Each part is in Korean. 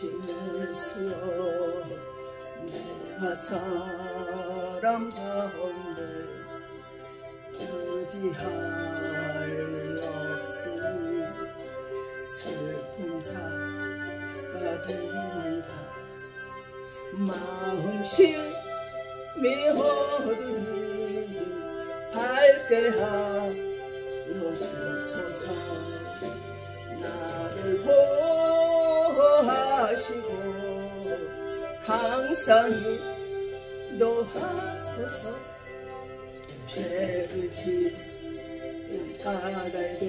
자비하시면서 내가 사람 가운데 의지할 없으니 슬픈 자가 됩니다. 마음씨 미워두니 밝게 하여 주소서. 나를 보호하시고 항상 인도하소서. 죄를 지은 까닭에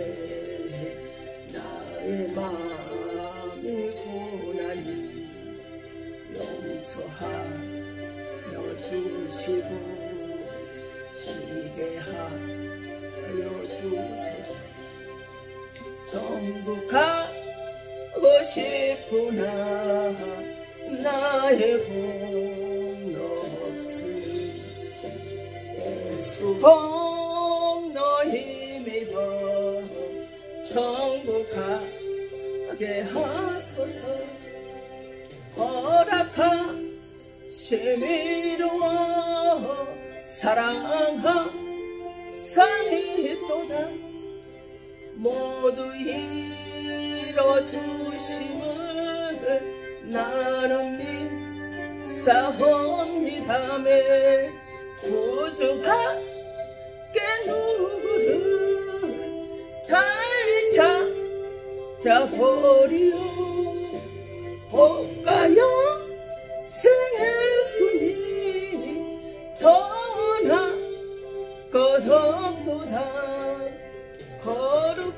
나의 마음이 고나니 용서하여 주시고 쉬게 하여 주소서. 정복하고 싶으나 나의 공로 없으니 예수 공로 힘입어 정복하게 하소서. 허락하심이로워 사랑함상이 또다 모두 이뤄주심을 나는 믿사옵니다매 구주밖에 누구를 달리 찾아보리요. 복가여 생예수님이 더나 거듭도다.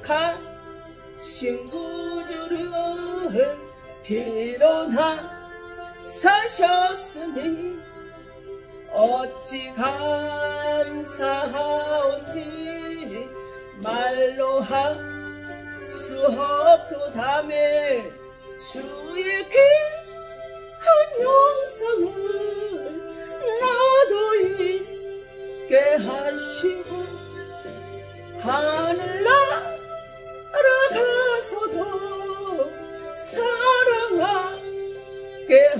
거룩하신 구주를 피로나 사셨으니 어찌 감사하온지 말로 할 수 없도다매 주의 귀한 영상을 나도 있게 하시고 하늘나라 가서도 사랑하게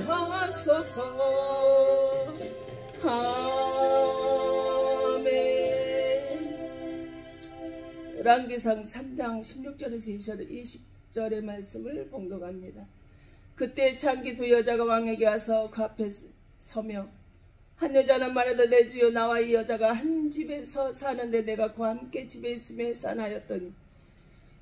하소서. 아멘. 열왕기상 3장 16절에서 20절의 말씀을 봉독합니다. 그때 창기 두 여자가 왕에게 와서 그 앞에 서며 한 여자는 말하되 내 주여 나와 이 여자가 한 집에서 사는데 내가 그와 함께 집에 있으며 해산하였더니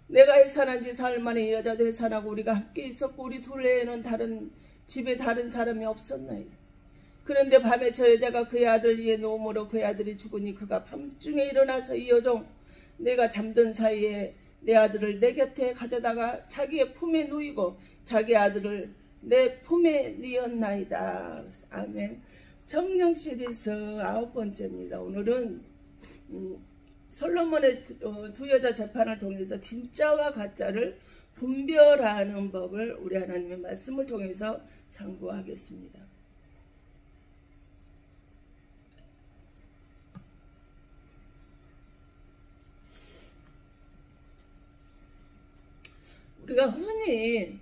내가 해산한 지 사흘 만에 이 여자도 해산하고 우리가 함께 있었고 우리 둘 외에는 다른 집에 다른 사람이 없었나이다. 그런데 밤에 저 여자가 그의 아들 위에 누움으로 그의 아들이 죽으니 그가 밤중에 일어나서 이 여종 내가 잠든 사이에 내 아들을 내 곁에 가져다가 자기의 품에 누이고 자기 아들을 내 품에 뉘었나이다. 아멘. 성령 시리즈 9번째입니다. 오늘은 솔로몬의 두 여자 재판을 통해서 진짜와 가짜를 분별하는 법을 우리 하나님의 말씀을 통해서 상고하겠습니다. 우리가 흔히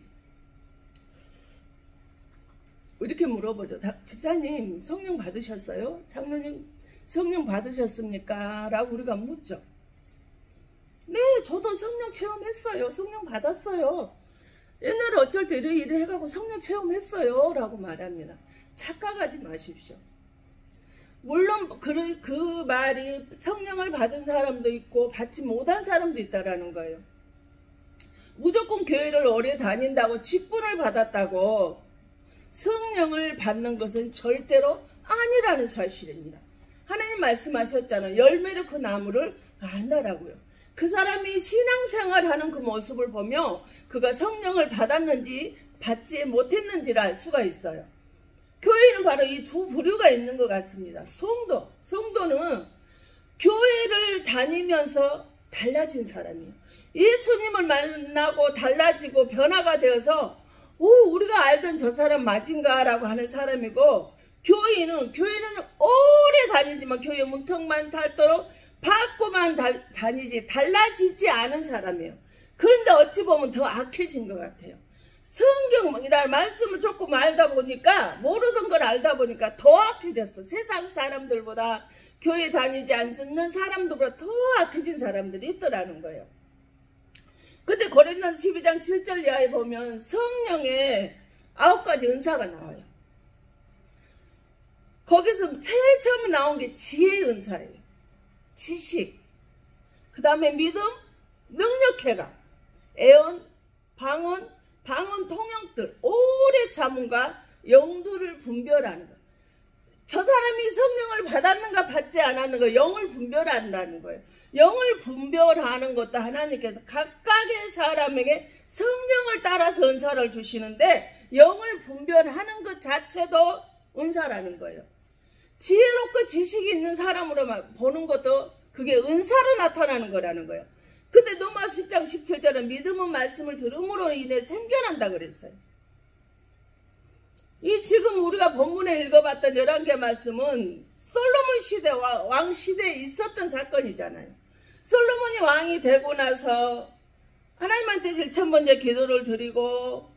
이렇게 물어보죠. 집사님 성령 받으셨어요? 장로님 성령 받으셨습니까? 라고 우리가 묻죠. 네, 저도 성령 체험했어요. 성령 받았어요. 옛날에 어쩔 때 이래 해가고 성령 체험했어요. 라고 말합니다. 착각하지 마십시오. 물론 그 말이 성령을 받은 사람도 있고 받지 못한 사람도 있다라는 거예요. 무조건 교회를 오래 다닌다고 직분을 받았다고 성령을 받는 것은 절대로 아니라는 사실입니다. 하나님 말씀하셨잖아요. 열매로 그 나무를 안다라고요. 그 사람이 신앙생활하는 그 모습을 보며 그가 성령을 받았는지 받지 못했는지를 알 수가 있어요. 교회는 바로 이 두 부류가 있는 것 같습니다. 성도는 교회를 다니면서 달라진 사람이에요. 예수님을 만나고 달라지고 변화가 되어서 우리가 알던 저 사람 맞은가 라고 하는 사람이고, 교회는 오래 다니지만 교회 문턱만 닳도록 밟고만 다니지 달라지지 않은 사람이에요. 그런데 어찌 보면 더 악해진 것 같아요. 성경이라는 말씀을 조금 알다 보니까, 모르던 걸 알다 보니까 더 악해졌어. 세상 사람들보다, 교회 다니지 않는 사람들보다 더 악해진 사람들이 있더라는 거예요. 근데 고린도서 12장 7절 이하에 보면 성령의 9가지 은사가 나와요. 거기서 제일 처음에 나온 게 지혜의 은사예요. 지식, 그 다음에 믿음, 능력회가, 애언, 방언 통역들, 오래 참음과 영들을 분별하는 것. 저 사람이 성령을 받았는가 받지 않았는가 영을 분별한다는 거예요. 영을 분별하는 것도 하나님께서 각각의 사람에게 성령을 따라서 은사를 주시는데, 영을 분별하는 것 자체도 은사라는 거예요. 지혜롭고 지식이 있는 사람으로 보는 것도 그게 은사로 나타나는 거라는 거예요. 근데 로마서 10장 17절은 믿음은 말씀을 들음으로 인해 생겨난다 그랬어요. 이 지금 우리가 본문에 읽어봤던 11개 말씀은 솔로몬 시대와 왕 시대에 있었던 사건이잖아요. 솔로몬이 왕이 되고 나서 하나님한테 제일 첫 번째 기도를 드리고,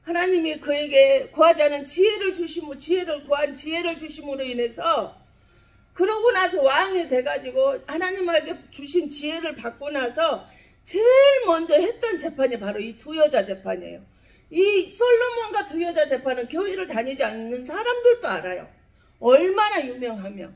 하나님이 그에게 구하지 않은 지혜를 주심으로, 지혜를 주심으로 인해서, 그러고 나서 왕이 돼가지고 하나님에게 주신 지혜를 받고 나서 제일 먼저 했던 재판이 바로 이 두 여자 재판이에요. 이 솔로몬과 두 여자 재판은 교회를 다니지 않는 사람들도 알아요. 얼마나 유명하며.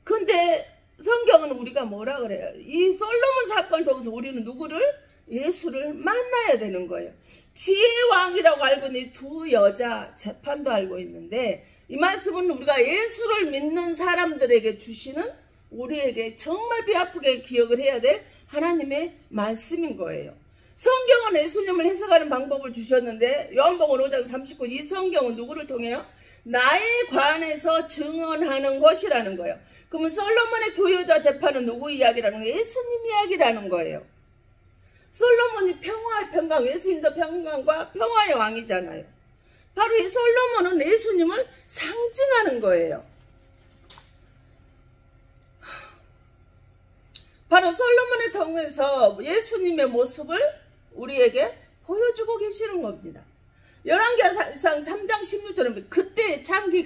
근데 성경은 우리가 뭐라 그래요? 이 솔로몬 사건을 통해서 우리는 누구를? 예수를 만나야 되는 거예요. 지혜의 왕이라고 알고 있는 이 두 여자 재판도 알고 있는데, 이 말씀은 우리가 예수를 믿는 사람들에게 주시는, 우리에게 정말 뼈아프게 기억을 해야 될 하나님의 말씀인 거예요. 성경은 예수님을 해석하는 방법을 주셨는데, 요한복음 5장 39, 이 성경은 누구를 통해요? 나에 관해서 증언하는 것이라는 거예요. 그러면 솔로몬의 두 여자 재판은 누구 이야기라는 거예요? 예수님 이야기라는 거예요. 솔로몬이 평화의 평강, 예수님도 평강과 평화의 왕이잖아요. 바로 이 솔로몬은 예수님을 상징하는 거예요. 바로 솔로몬을 통해서 예수님의 모습을 우리에게 보여주고 계시는 겁니다. 열왕기상 3장 16절은 그때 창기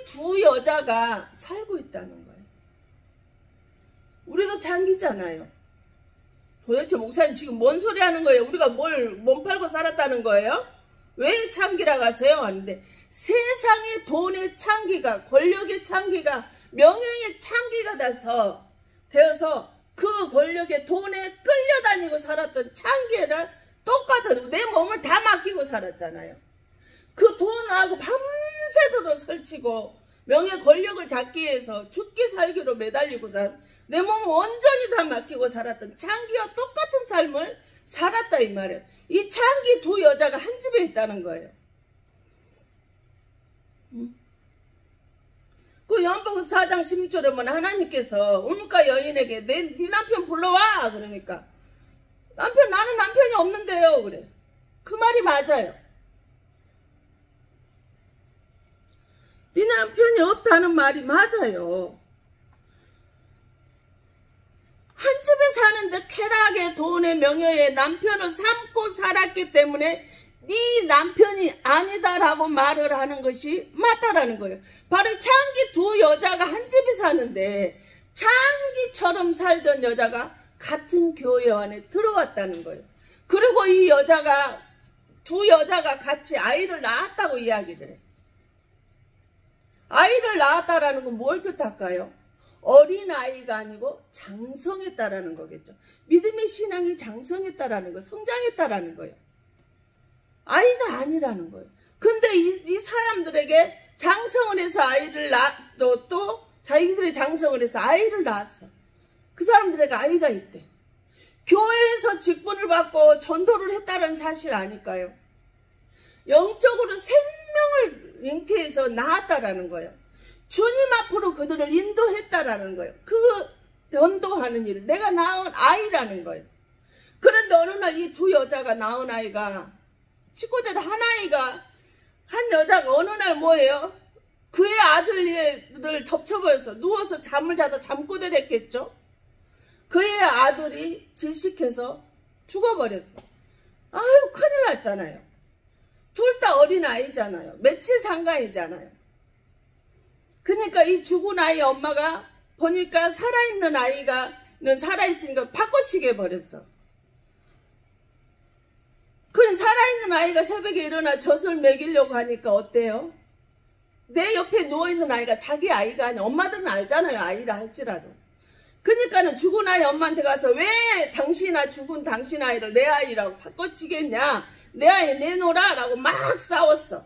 두 여자가 살고 있다는 거예요. 우리도 창기잖아요. 도대체 목사님 지금 뭔 소리 하는 거예요? 우리가 몸 팔고 살았다는 거예요? 왜 창기라고 하세요? 하는데, 세상의 돈의 창기가, 권력의 창기가, 명예의 창기가 되어서 그 권력의 돈에 끌려다니고 살았던 창기랑 똑같은, 내 몸을 다 맡기고 살았잖아요. 그 돈하고 밤새도록 설치고 명예 권력을 잡기 위해서 죽기 살기로 매달리고 내 몸을 온전히 다 맡기고 살았던 창기와 똑같은 삶을 살았다 이 말이에요. 이 창기 두 여자가 한 집에 있다는 거예요. 그 요한복음 4장 16절에 보면 하나님께서 울무가 여인에게 네 남편 불러와 그러니까, 나는 남편이 없는데요 그래. 그 말이 맞아요. 네 남편이 없다는 말이 맞아요. 한 집에 사는데 쾌락의 돈의 명예에 남편을 삼고 살았기 때문에 네 남편이 아니다라고 말을 하는 것이 맞다라는 거예요. 바로 창기 두 여자가 한 집에 사는데 창기처럼 살던 여자가 같은 교회 안에 들어왔다는 거예요. 그리고 이 두 여자가 같이 아이를 낳았다고 이야기를 해요. 아이를 낳았다라는 건 뭘 뜻할까요? 어린아이가 아니고 장성했다라는 거겠죠. 믿음의 신앙이 장성했다라는 거, 성장했다라는 거예요. 아이가 아니라는 거예요. 근데 이 사람들에게 장성을 해서 또 자기들이 장성을 해서 아이를 낳았어. 그 사람들에게 아이가 있대. 교회에서 직분을 받고 전도를 했다는 사실 아닐까요? 영적으로 생명을 잉태해서 낳았다라는 거예요. 주님 앞으로 그들을 인도했다라는 거예요. 그 전도하는 일, 내가 낳은 아이라는 거예요. 그런데 어느 날 이 두 여자가 낳은 아이가 19 전에 한 아이가, 한 여자가 어느 날 뭐예요? 그의 아들을 덮쳐버렸어. 누워서 잠을 자다 잠꼬대를 했겠죠? 그의 아들이 질식해서 죽어버렸어. 아유, 큰일 났잖아요. 둘 다 어린 아이잖아요. 며칠 상간이잖아요. 그러니까 이 죽은 아이 엄마가 보니까 살아있는 아이가는 살아있으니까 바꿔치기 해버렸어. 그 살아있는 아이가 새벽에 일어나 젖을 먹이려고 하니까 어때요? 내 옆에 누워있는 아이가 자기 아이가 아니야. 엄마들은 알잖아요. 아이라 할지라도. 그러니까는 죽은 아이 엄마한테 가서 왜 죽은 당신 아이를 내 아이라고 바꿔치겠냐. 내 아이 내놓으라 라고 막 싸웠어.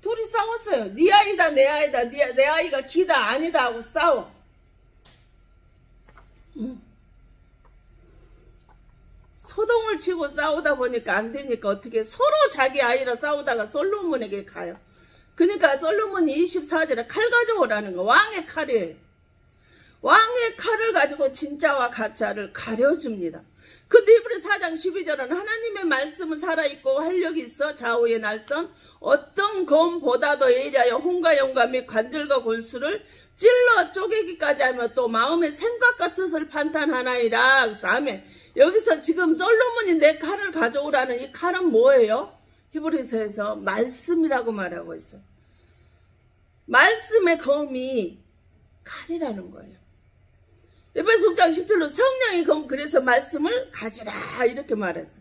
둘이 싸웠어요. 네 아이다 내 아이다 내 아이가 기다 아니다 하고 싸워. 소동을 치고 싸우다 보니까 안 되니까 어떻게 서로 자기 아이라 싸우다가 솔로몬에게 가요. 그러니까 솔로몬이 24절에 칼 가져오라는 거. 왕의 칼이에요. 왕의 칼을 가지고 진짜와 가짜를 가려줍니다. 근데 히브리 4장 12절은 하나님의 말씀은 살아있고 활력이 있어 좌우의 날선 어떤 검보다도 예리하여 홍과 영과 및 관절과 골수를 찔러 쪼개기까지 하며 또 마음의 생각과 뜻을 판단하나이라. 그래서 아멘. 여기서 지금 솔로몬이 내 칼을 가져오라는 이 칼은 뭐예요? 히브리서에서 말씀이라고 말하고 있어요. 말씀의 검이 칼이라는 거예요. 에베소 6장 17로 성령이 검 그래서 말씀을 가지라 이렇게 말했어.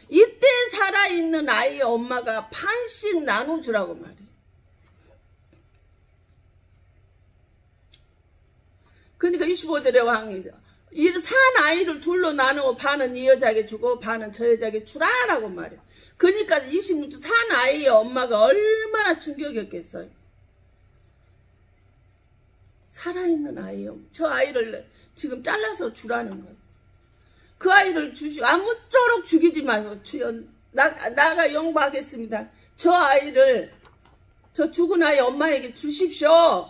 이때 살아있는 아이의 엄마가 반씩 나눠주라고 말해요. 그러니까 25절의 왕이 이 산 아이를 둘로 나누고 반은 이 여자에게 주고 반은 저 여자에게 주라라고 말해요. 그러니까 26절 산 아이의 엄마가 얼마나 충격이었겠어요. 살아있는 아이요. 저 아이를 지금 잘라서 주라는 거예요. 그 아이를 주시고 아무쪼록 죽이지 마요. 주여 나가 영부하겠습니다. 저 아이를 저 죽은 아이 엄마에게 주십시오.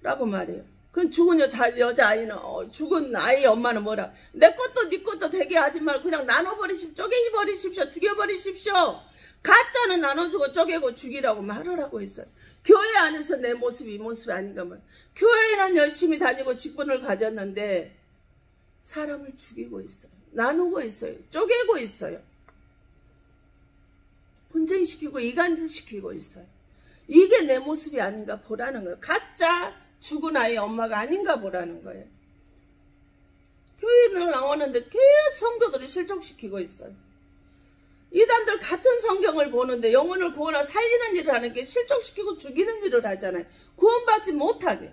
라고 말해요. 그 죽은 여자아이는 죽은 아이 엄마는 뭐라 내 것도 네 것도 되게 하지 말고 그냥 나눠버리십시오. 쪼개버리십시오. 죽여버리십시오. 가짜는 나눠주고 쪼개고 죽이라고 말을 하고 있어요. 교회 안에서 내 모습이 이 모습이 아닌가 말. 교회는 열심히 다니고 직분을 가졌는데 사람을 죽이고 있어요. 나누고 있어요. 쪼개고 있어요. 분쟁시키고 이간질시키고 있어요. 이게 내 모습이 아닌가 보라는 거예요. 가짜 죽은 아이 엄마가 아닌가 보라는 거예요. 교회는 나오는데 계속 성도들을 실족시키고 있어요. 이단들 같은 성경을 보는데 영혼을 구원하고 살리는 일을 하는 게 실족시키고 죽이는 일을 하잖아요. 구원받지 못하게.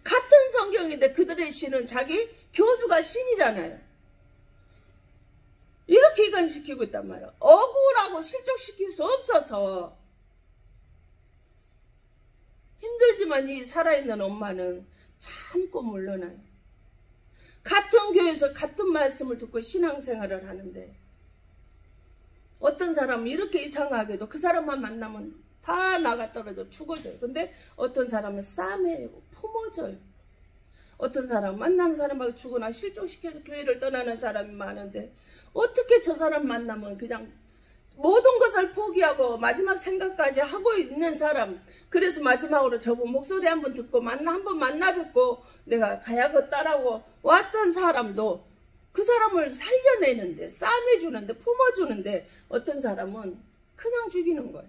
같은 성경인데 그들의 신은 자기 교주가 신이잖아요. 이렇게 이간시키고 있단 말이에요. 억울하고 실족시킬 수 없어서 힘들지만 이 살아있는 엄마는 참고 물러나요. 같은 교회에서 같은 말씀을 듣고 신앙생활을 하는데 어떤 사람은 이렇게 이상하게도 그 사람만 만나면 다 나가 떨어져 죽어져요. 근데 어떤 사람은 싸매요. 품어져요. 어떤 사람 만나는 사람하고 죽거나 실족시켜서 교회를 떠나는 사람이 많은데 어떻게 저 사람 만나면 그냥 모든 것을 포기하고 마지막 생각까지 하고 있는 사람. 그래서 마지막으로 저분 목소리 한번 듣고 한번 만나 뵙고 내가 가야겠다라고 왔던 사람도 그 사람을 살려내는데 싸매주는데 품어주는데 어떤 사람은 그냥 죽이는 거예요.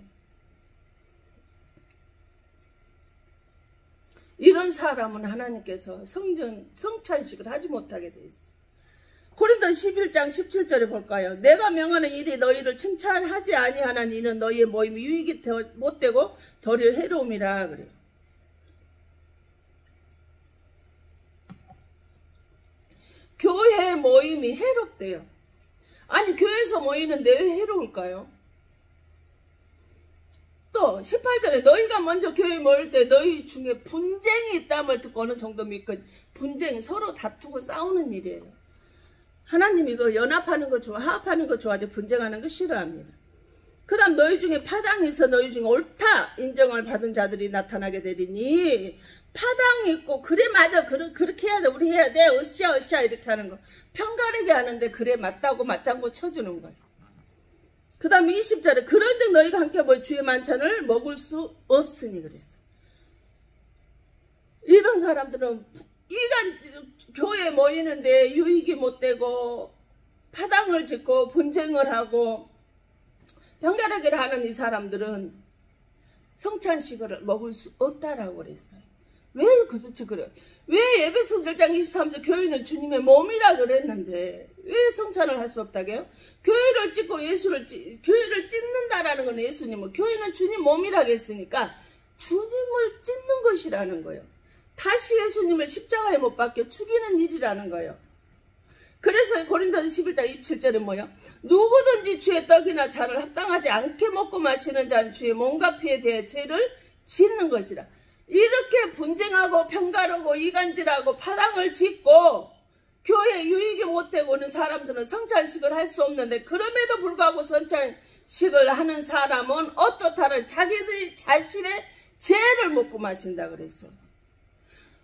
이런 사람은 하나님께서 성찬식을 하지 못하게 돼 있어요. 고린도 11장 17절에 볼까요? 내가 명하는 일이 너희를 칭찬하지 아니하는 이는 너희의 모임이 유익이 못되고 도리어 해로움이라 그래요. 교회 모임이 해롭대요. 아니 교회에서 모이는데 왜 해로울까요? 또 18절에 너희가 먼저 교회에 모일 때 너희 중에 분쟁이 있다을 듣고 어느 정도 믿고 분쟁이 서로 다투고 싸우는 일이에요. 하나님이 이거 연합하는 거 좋아, 화합하는 거 좋아하지 분쟁하는 거 싫어합니다. 그 다음 너희 중에 파당이 있어 너희 중에 옳다 인정을 받은 자들이 나타나게 되리니 파당이 있고 그래 맞아 그렇게 해야 돼 우리 해야 돼 으쌰 이렇게 하는 거 편가르게 하는데 그래 맞다고 맞장구 쳐주는 거예요. 그 다음에 20절에 그런즉 너희가 함께 모여 주의 만찬을 먹을 수 없으니 그랬어. 이런 사람들은 교회에 모이는데 유익이 못되고 파당을 짓고 분쟁을 하고 병가르기를 하는 이 사람들은 성찬식을 먹을 수 없다라고 그랬어요. 왜 도대체 그래? 왜 에베소 1장 23절 교회는 주님의 몸이라 그랬는데 왜 성찬을 할 수 없다고요? 교회를 찢고 교회를 찢는다라는 건 예수님은 교회는 주님 몸이라고 했으니까 주님을 찢는 것이라는 거예요. 다시 예수님을 십자가에 못 박혀 죽이는 일이라는 거예요. 그래서 고린도서 11장 27절에 뭐요? 누구든지 주의 떡이나 잔을 합당하지 않게 먹고 마시는 자는 주의 몸과 피에 대해 죄를 짓는 것이라. 이렇게 분쟁하고 편가르고 이간질하고 파당을 짓고 교회 유익이 못되고 오는 사람들은 성찬식을 할 수 없는데 그럼에도 불구하고 성찬식을 하는 사람은 어떻다는 자기들이 자신의 죄를 먹고 마신다 그랬어.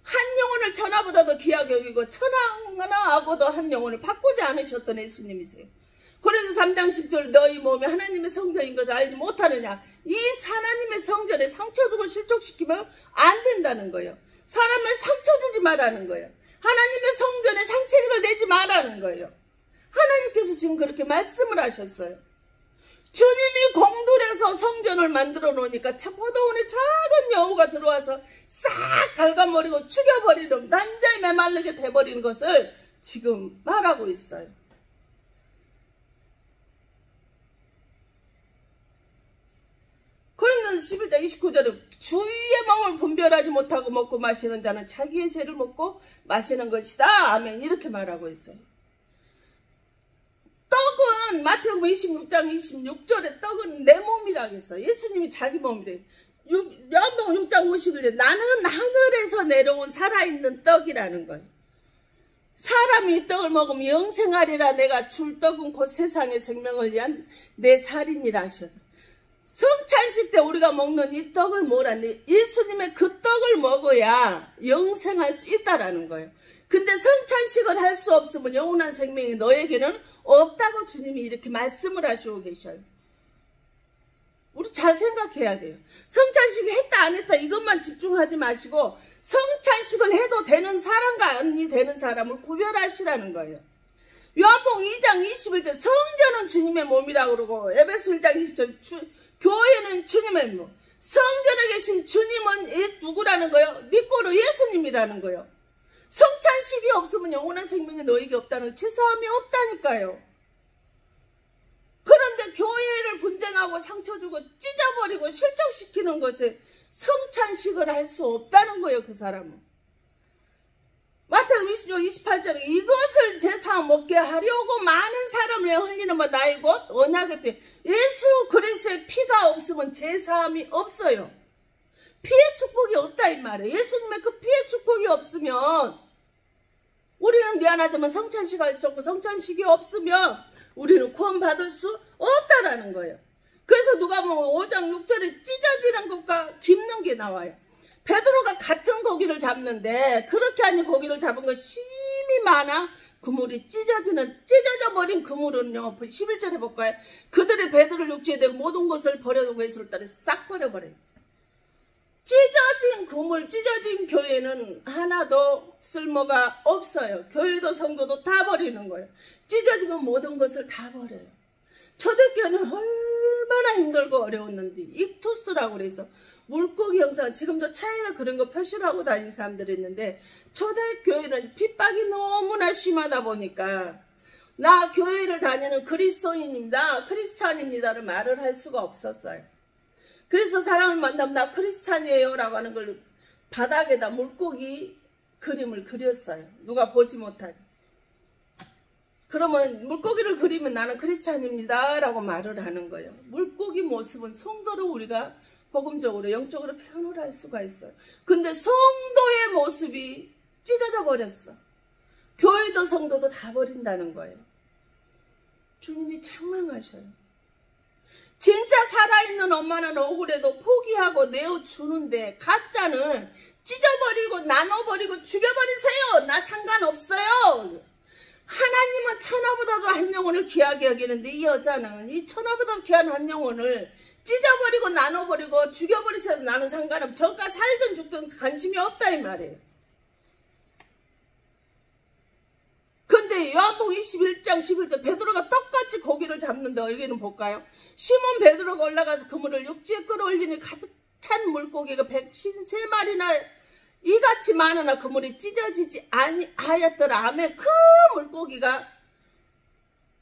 한 영혼을 천하보다도 귀하게 여기고 천하하고도 한 영혼을 바꾸지 않으셨던 예수님이세요. 그래서 3장 10절 너희 몸이 하나님의 성전인 것을 알지 못하느냐. 이 하나님의 성전에 상처 주고 실족시키면 안 된다는 거예요. 사람의 상처 주지 말라는 거예요. 하나님의 성전에 상처를 내지 말라는 거예요. 하나님께서 지금 그렇게 말씀을 하셨어요. 주님이 공들여서 성전을 만들어 놓으니까 포도원에 작은 여우가 들어와서 싹 갉아버리고 죽여버리는 단자에 메말르게 돼버리는 것을 지금 말하고 있어요. 고린도서 11장 29절에 주의 몸을 분별하지 못하고 먹고 마시는 자는 자기의 죄를 먹고 마시는 것이다. 아멘. 이렇게 말하고 있어요. 떡은 마태복음 26장 26절에 떡은 내 몸이라고 했어요. 예수님이 자기 몸이래요. 요한복음 6장 51절에 나는 하늘에서 내려온 살아있는 떡이라는 거예요. 사람이 이 떡을 먹으면 영생하리라. 내가 줄 떡은 곧 세상의 생명을 위한 내 살이니라 하셔서 성찬식 때 우리가 먹는 이 떡을 뭐라니? 예수님의 그 떡을 먹어야 영생할 수 있다라는 거예요. 근데 성찬식을 할 수 없으면 영원한 생명이 너에게는 없다고 주님이 이렇게 말씀을 하시고 계셔요. 우리 잘 생각해야 돼요. 성찬식 했다 안 했다 이것만 집중하지 마시고 성찬식을 해도 되는 사람과 아니 되는 사람을 구별하시라는 거예요. 요한복음 2장 21절 성전은 주님의 몸이라고 그러고 에베소 1장 20절 교회는 주님의 몸. 성전에 계신 주님은 누구라는 거예요? 니꼬로 예수님이라는 거예요. 성찬식이 없으면 영원한 생명이 너에게 없다는 죄사함이 없다니까요. 그런데 교회를 분쟁하고 상처 주고 찢어버리고 실족시키는 것에 성찬식을 할 수 없다는 거예요. 그 사람은. 마태복음 26, 28절에 이것을 제사 먹게 하려고 많은 사람을 흘리는 바 나의 곧 언약의 피. 예수 그리스도의 피가 없으면 제사함이 없어요. 피의 축복이 없다 이 말이에요. 예수님의 그 피의 축복이 없으면 우리는 미안하지만 성찬식 할 수 없고 성찬식이 없으면 우리는 구원받을 수 없다라는 거예요. 그래서 누가 보면 5장 6절에 찢어지는 것과 깁는 게 나와요. 베드로가 같은 고기를 잡는데 그렇게 하니 고기를 잡은 거 심이 많아 그물이 찢어져 버린 그물은요 11절 해볼까요? 그들의 배들을 육지에 대고 모든 것을 버려두고 예수를 따라 싹 버려버려요. 찢어진 그물 찢어진 교회는 하나도 쓸모가 없어요. 교회도 성도도 다 버리는 거예요. 찢어지면 모든 것을 다 버려요. 초대교회는 얼마나 힘들고 어려웠는지 익투스라고 그래서 물고기 형상 지금도 차이나 그런 거 표시를 하고 다니는 사람들이 있는데 초대교회는 핍박이 너무나 심하다 보니까 나 교회를 다니는 그리스도인입니다. 크리스찬입니다를 말을 할 수가 없었어요. 그래서 사람을 만나면 나 크리스찬이에요 라고 하는 걸 바닥에다 물고기 그림을 그렸어요. 누가 보지 못하게. 그러면 물고기를 그리면 나는 크리스찬입니다 라고 말을 하는 거예요. 물고기 모습은 성도를 우리가 복음적으로 영적으로 표현을 할 수가 있어요. 근데 성도의 모습이 찢어져 버렸어. 교회도 성도도 다 버린다는 거예요. 주님이 책망하셔요. 진짜 살아있는 엄마는 억울해도 포기하고 내어주는데 가짜는 찢어버리고 나눠버리고 죽여버리세요. 나 상관없어요. 하나님은 천하보다도 한 영혼을 귀하게 여기는데 이 여자는 이 천하보다도 귀한 한 영혼을 찢어버리고 나눠버리고 죽여버리셔도 나는 상관없어. 저가 살든 죽든 관심이 없다 이 말이에요. 근데 요한복음 21장 11절 베드로가 똑같이 고기를 잡는데 여기는 볼까요? 시몬 베드로가 올라가서 그물을 육지에 끌어올리니 가득 찬 물고기가 153마리나 이같이 많으나 그물이 찢어지지 아니하였더라. 아멘. 큰 물고기가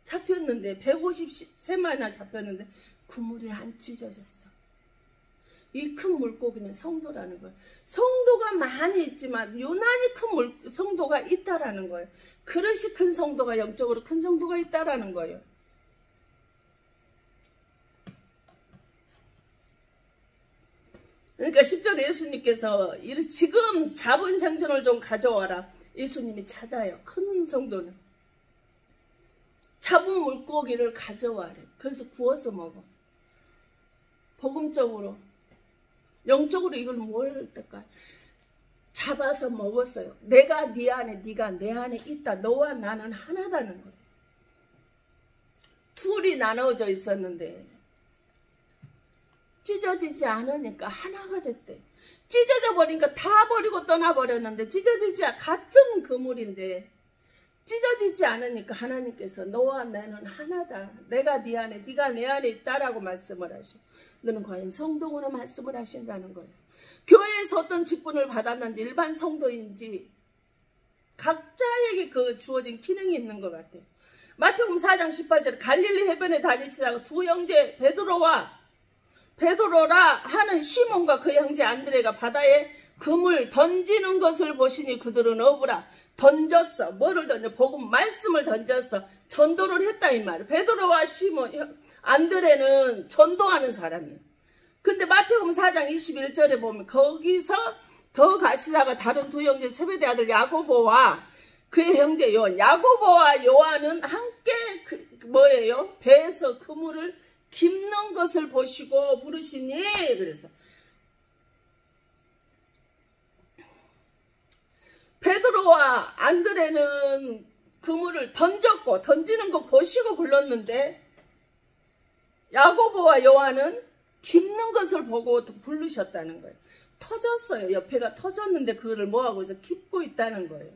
잡혔는데 153마리나 잡혔는데 그물이 안 찢어졌어. 이 큰 물고기는 성도라는 거예요. 성도가 많이 있지만 유난히 큰 성도가 있다라는 거예요. 그릇이 큰 성도가 영적으로 큰 성도가 있다라는 거예요. 그러니까 10절에 예수님께서 지금 잡은 생선을 좀 가져와라. 예수님이 찾아요. 큰 성도는. 잡은 물고기를 가져와래. 그래서 구워서 먹어. 복음적으로. 영적으로 이걸 뭘 할까? 잡아서 먹었어요. 내가 네 안에, 네가 내 안에 있다. 너와 나는 하나다는 거예요. 둘이 나눠져 있었는데 찢어지지 않으니까 하나가 됐대. 찢어져 버리니까 다 버리고 떠나버렸는데 찢어지지 같은 그물인데 찢어지지 않으니까 하나님께서 너와 나는 하나다. 내가 네 안에, 네가 내 안에 있다라고 말씀을 하셔. 너는 과연 성도구나 말씀을 하신다는 거예요. 교회에서 어떤 직분을 받았는지 일반 성도인지 각자에게 그 주어진 기능이 있는 것 같아요. 마태복음 4장 18절 갈릴리 해변에 다니시다가 두 형제 베드로라 하는 시몬과 그 형제 안드레가 바다에 금을 던지는 것을 보시니 그들은 어부라. 던졌어. 뭐를 던져? 복음 말씀을 던졌어. 전도를 했다 이 말이에요. 베드로와 시몬, 안드레는 전도하는 사람이에요. 근데 마태복음 4장 21절에 보면 거기서 더 가시다가 다른 두 형제 세베대 아들 야고보와 그의 형제 요한, 야고보와 요한은 함께 뭐예요? 배에서 그물을 깁는 것을 보시고 부르시니 그래서 베드로와 안드레는 그물을 던졌고 던지는 거 보시고 불렀는데 야고보와 요한은 깁는 것을 보고 부르셨다는 거예요. 터졌어요. 옆에가 터졌는데 그거를 뭐하고 해서 깁고 있다는 거예요.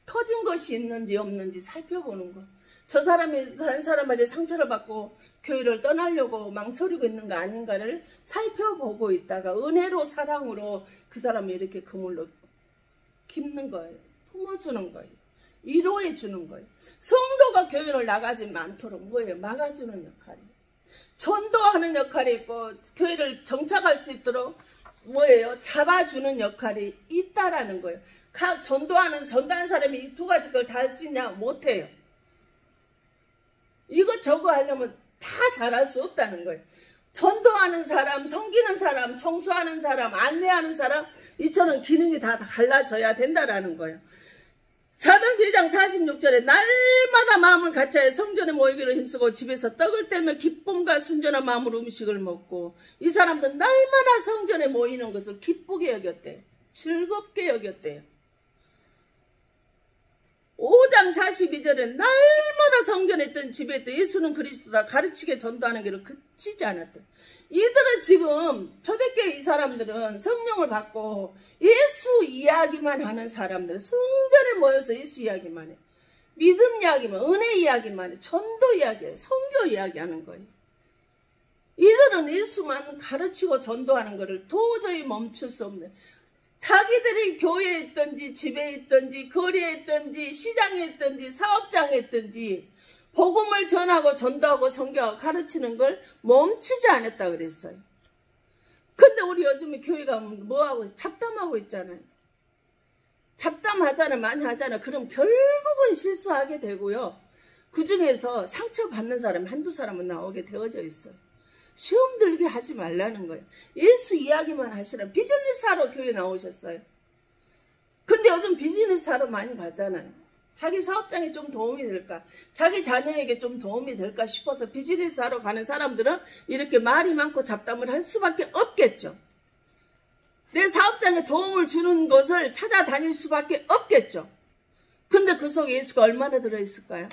터진 것이 있는지 없는지 살펴보는 거. 저 사람이 다른 사람한테 상처를 받고 교회를 떠나려고 망설이고 있는 거 아닌가를 살펴보고 있다가 은혜로 사랑으로 그 사람이 이렇게 그물로 깁는 거예요. 품어주는 거예요. 위로해 주는 거예요. 성도가 교회를 나가지 않도록 뭐예요? 막아주는 역할이에요. 전도하는 역할이 있고 교회를 정착할 수 있도록 뭐예요? 잡아주는 역할이 있다라는 거예요. 전도하는 사람이 이 두 가지 걸 다 할 수 있냐? 못해요. 이거 저거 하려면 다 잘할 수 없다는 거예요. 전도하는 사람, 섬기는 사람, 청소하는 사람, 안내하는 사람 이처럼 기능이 다 갈라져야 된다라는 거예요. 사도행전 2장 46절에 날마다 마음을 같이하여 성전에 모이기를 힘쓰고 집에서 떡을 떼며 기쁨과 순전한 마음으로 음식을 먹고 이 사람들은 날마다 성전에 모이는 것을 기쁘게 여겼대요. 즐겁게 여겼대요. 5장 42절에 날마다 성전에 있던 집에 있던 예수는 그리스도다 가르치게 전도하는 길을 그치지 않았대요. 이들은 지금 초대교회 이 사람들은 성령을 받고 예수 이야기만 하는 사람들은 성전에 모여서 예수 이야기만 해. 믿음 이야기만, 은혜 이야기만 해. 전도 이야기해. 선교 이야기하는 거예요. 이들은 예수만 가르치고 전도하는 것을 도저히 멈출 수 없는 자기들이 교회에 있든지 집에 있든지 거리에 있든지 시장에 있든지 사업장에 있든지 복음을 전하고 전도하고 선교하고 가르치는 걸 멈추지 않았다 그랬어요. 근데 우리 요즘에 교회가 뭐하고 잡담하고 있잖아요. 잡담하잖아요. 많이 하잖아요. 그럼 결국은 실수하게 되고요. 그 중에서 상처받는 사람이 한두 사람은 나오게 되어져 있어요. 시험 들게 하지 말라는 거예요. 예수 이야기만 하시라면 비즈니스 하러 교회 나오셨어요. 근데 요즘 비즈니스 하러 많이 가잖아요. 자기 사업장에 좀 도움이 될까? 자기 자녀에게 좀 도움이 될까 싶어서 비즈니스 하러 가는 사람들은 이렇게 말이 많고 잡담을 할 수밖에 없겠죠. 내 사업장에 도움을 주는 것을 찾아다닐 수밖에 없겠죠. 근데 그 속에 예수가 얼마나 들어있을까요?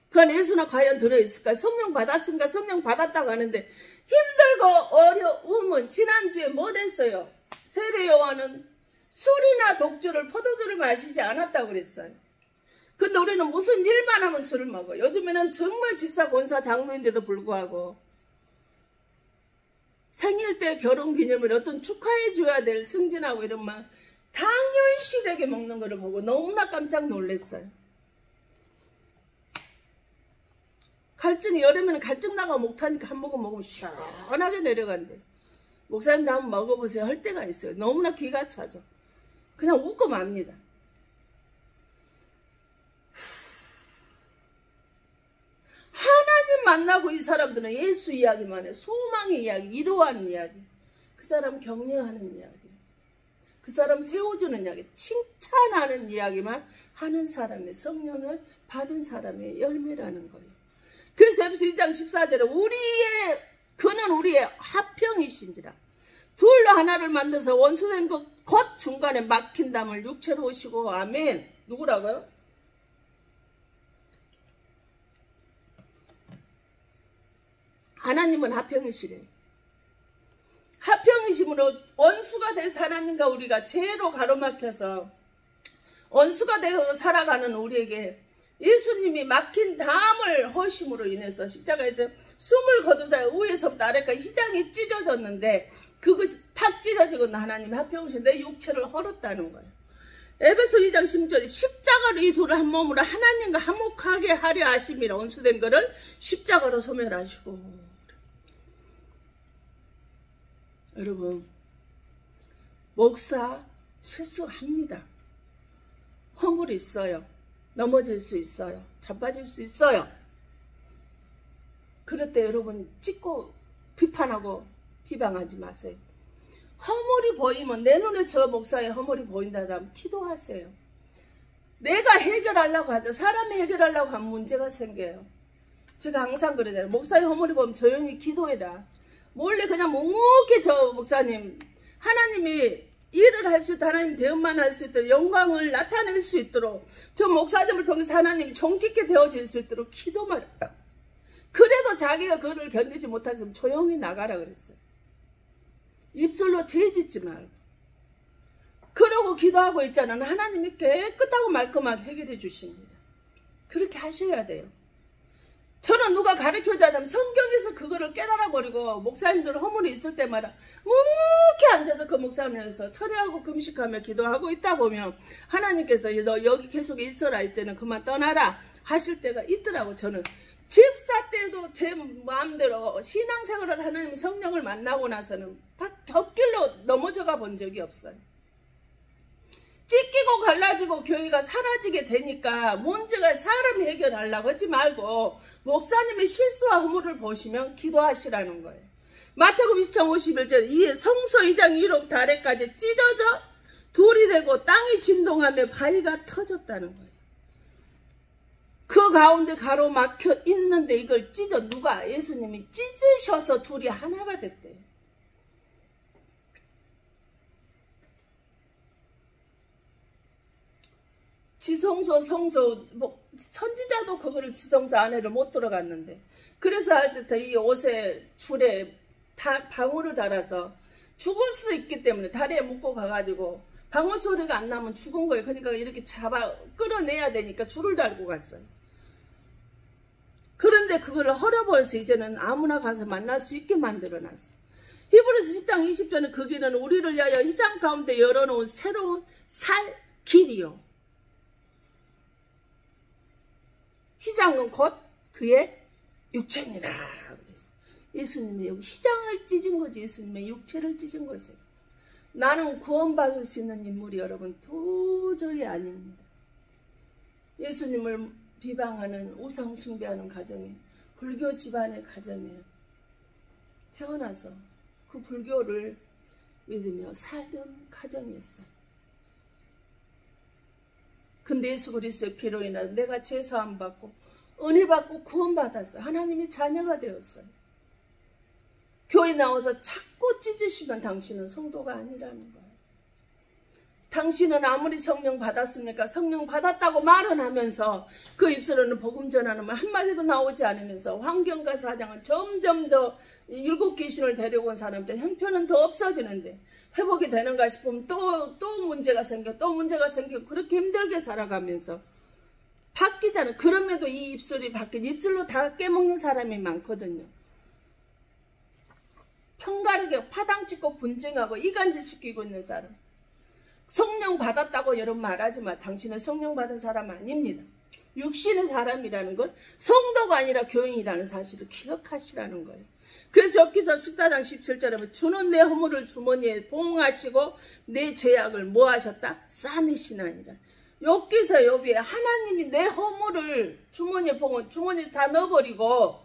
그 안에 예수나 과연 들어있을까요? 성령 받았습니까? 성령 받았다고 하는데 힘들고 어려움은 지난주에 뭐 됐어요? 세례 요한은 술이나 독주를 포도주를 마시지 않았다고 그랬어요. 근데 우리는 무슨 일만 하면 술을 먹어요. 요즘에는 정말 집사, 권사, 장로인데도 불구하고 생일 때 결혼기념일 어떤 축하해줘야 될 승진하고 이런만 당연시되게 먹는 거를 보고 너무나 깜짝 놀랐어요. 갈증이 여름에는 갈증 나가 못하니까 한 모금 먹으면 시원하게 내려간대. 목사님도 한번 먹어보세요. 할 때가 있어요. 너무나 기가 차죠. 그냥 웃고 맙니다. 하나님 만나고 이 사람들은 예수 이야기만 해. 소망의 이야기, 이루어하는 이야기. 그 사람 격려하는 이야기. 그 사람 세워주는 이야기. 칭찬하는 이야기만 하는 사람의 성령을 받은 사람의 열매라는 거예요. 그래서 에베소 2장 14절에 그는 우리의 화평이신지라. 둘로 하나를 만들어서 원수된 것 곧 중간에 막힌 담을 육체로 오시고 아멘. 누구라고요? 하나님은 화평이시래요. 화평이심으로 원수가 돼서 하나님과 우리가 죄로 가로막혀서 원수가 되어 살아가는 우리에게 예수님이 막힌 담을 허심으로 인해서 십자가에서 숨을 거두다 위에서부터 아래까지 휘장이 찢어졌는데 그것이 탁 찢어지고 하나님이 화평이신 내 육체를 헐었다는 거예요. 에베소 2장 10절에 십자가로 이 둘을 한 몸으로 하나님과 화목하게 하려 하심이라. 원수된 것을 십자가로 소멸하시고. 여러분, 목사 실수합니다. 허물이 있어요. 넘어질 수 있어요. 자빠질 수 있어요. 그럴 때 여러분 찍고 비판하고 비방하지 마세요. 허물이 보이면 내 눈에 저 목사의 허물이 보인다면 기도하세요. 내가 해결하려고 하죠. 사람이 해결하려고 하면 문제가 생겨요. 제가 항상 그러잖아요. 목사의 허물이 보면 조용히 기도해라. 몰래 그냥 묵묵히 저 목사님 하나님이 일을 할 수 있도록 하나님 대응만 할 수 있도록 영광을 나타낼 수 있도록 저 목사님을 통해서 하나님이 존귀케 되어질 수 있도록 기도만 해라. 그래도 자기가 그걸 견디지 못하겠으면 조용히 나가라 그랬어요. 입술로 죄짓지 말고. 그러고 기도하고 있잖아요. 하나님이 깨끗하고 말끔하게 해결해 주십니다. 그렇게 하셔야 돼요. 저는 누가 가르쳐주자면 성경에서 그거를 깨달아버리고 목사님들 허물이 있을 때마다 묵묵히 앉아서 그 목사님에서 철회하고 금식하며 기도하고 있다 보면 하나님께서 너 여기 계속 있어라 이제는 그만 떠나라 하실 때가 있더라고. 저는 집사 때도 제 마음대로 신앙생활을 하나님 성령을 만나고 나서는 곁길로 넘어져가 본 적이 없어요. 찢기고 갈라지고 교회가 사라지게 되니까 문제가 사람이 해결하려고 하지 말고 목사님의 실수와 허물을 보시면 기도하시라는 거예요. 마태복음 20장 51절 이에 성소 2장 1호부터 아래까지 찢어져 돌이 되고 땅이 진동하며 바위가 터졌다는 거예요. 그 가운데 가로막혀 있는데 이걸 누가 예수님이 찢으셔서 둘이 하나가 됐대요. 지성소 성소 선지자도 그거를 지성소 안에를 못 들어갔는데 그래서 할 때 이 옷에 줄에 방울을 달아서 죽을 수도 있기 때문에 다리에 묶고 가가지고 방울 소리가 안 나면 죽은 거예요. 그러니까 이렇게 잡아 끌어내야 되니까 줄을 달고 갔어요. 그런데 그걸 헐어버려서 이제는 아무나 가서 만날 수 있게 만들어놨어요. 히브리서 10장 20절은 그 길은 우리를 위하여 휘장 가운데 열어놓은 새로운 살 길이요. 휘장은 곧 그의 육체니라. 예수님이 여기 휘장을 찢은 거지. 예수님의 육체를 찢은 거죠. 나는 구원받을 수 있는 인물이 여러분 도저히 아닙니다. 예수님을 비방하는 우상 숭배하는 가정에 불교 집안의 가정에 태어나서 그 불교를 믿으며 살던 가정이었어요. 근데 예수 그리스도의 피로 인하여 내가 죄사함 받고 은혜 받고 구원받았어요. 하나님이 자녀가 되었어요. 교회 나와서 자꾸 찢으시면 당신은 성도가 아니라는 거예요. 당신은 아무리 성령 받았습니까? 성령 받았다고 말은 하면서 그 입술로는 복음 전하는 말 한마디도 나오지 않으면서 환경과 사장은 점점 더 일곱 귀신을 데려온 사람들 형편은 더 없어지는데 회복이 되는가 싶으면 또 문제가 생겨 또 문제가 생기고 그렇게 힘들게 살아가면서 바뀌잖아. 그럼에도 이 입술이 바뀌지. 입술로 다 깨먹는 사람이 많거든요. 편가르게 파당 찍고 분쟁하고 이간질 시키고 있는 사람. 성령 받았다고 여러분 말하지만 당신은 성령 받은 사람 아닙니다. 육신의 사람이라는 건 성도가 아니라 교인이라는 사실을 기억하시라는 거예요. 그래서 엽기서 14장 17절에 보면 주는 내 허물을 주머니에 봉하시고 내 죄악을 뭐 하셨다? 싸매시나니라. 엽기서 엽이에 하나님이 내 허물을 주머니에 봉은 주머니에 다 넣어버리고